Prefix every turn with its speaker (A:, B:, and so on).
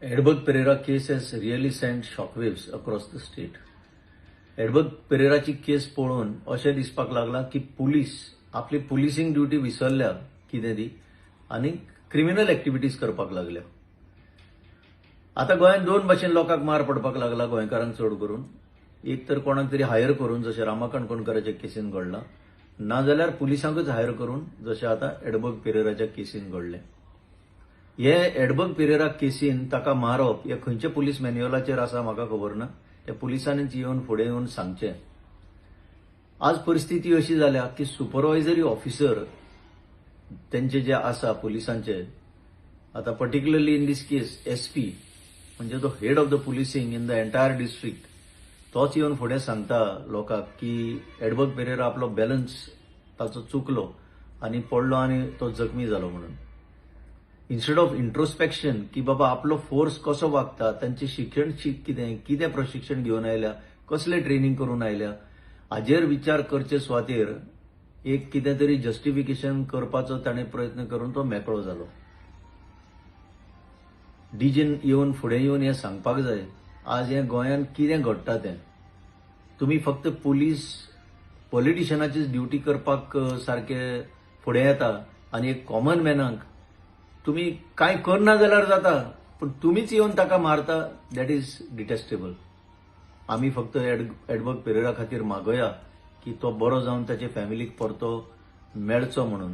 A: Edberg Pereira case has really sent shockwaves across the state. Edberg पेरेराची case पळोवन अशें दिसपाक लागला की पुलीस आपली पुलिसिंग ड्युटी विसरल्या कितें ती आनी क्रिमिनल एक्टिविटीज करपाक लागल्या. आता गोंयांत दोन भाशेन लोकांक मार पडपाक लागला गोंयकारांक चड करून. एक तर कोणाक तरी हायर करून जशें रामा काणकोणकाराच्या केसीन घडलां, नाजाल्यार पुलिसांकच हायर करून जशें आता एडबर्ग पेरेराच्या केसीन घडलें. हे एडबर्ग पेरेरा केसीन ताका मारप हे खंयच्या पुलीस मॅन्युअलाचेर आसा म्हाका खबर ना. त्या पुलिसांनीच येवन फुडें येवन सांगचें. आज परिस्थिती अशी जाल्या की सुपरवायझरी ऑफिसर त्यांचे जे आसा पुलिसांचे, आता particularly in this case SP म्हणजे तो head of the policing in the entire district, तोच येवन फुडें सांगता लोकांक की एडबर्ग पेरेरा आपलो बॅलन्स ताचो चुकलो आनी पडलो आनी तो जखमी जालो म्हणून. इन्स्टेड ऑफ इंट्रोस्पेक्शन की बाबा आपलो फोर्स कसो वागता, त्यांचे शिक्षण कितें प्रशिक्षण घेवन आयल्या, कसले ट्रेनिंग करून आयल्या, हाजेर विचार करचे सुवातेर एक कितें तरी जस्टिफिकेशन करपाचो ताणें प्रयत्न करून तो मेकळो जालो. डीजेन येवन फुडें येवन हें सांगपाक जाय आज हें गोंयांत कितें घडटा तें. तुमी फक्त पॉलिटिशियनाचीच ड्युटी करपाक सारखे फुडें येता आनी एक कॉमन मॅनाक तुम्ही काय करना जाल्यार जाता, पण तुम्हीच येवन ताका मारता. That is detestable. आम्ही फक्त एडबर्ग पेरेरा खातीर मागोया की तो बरो जावन ताचे फॅमिलीक परतो मेळचो म्हणून.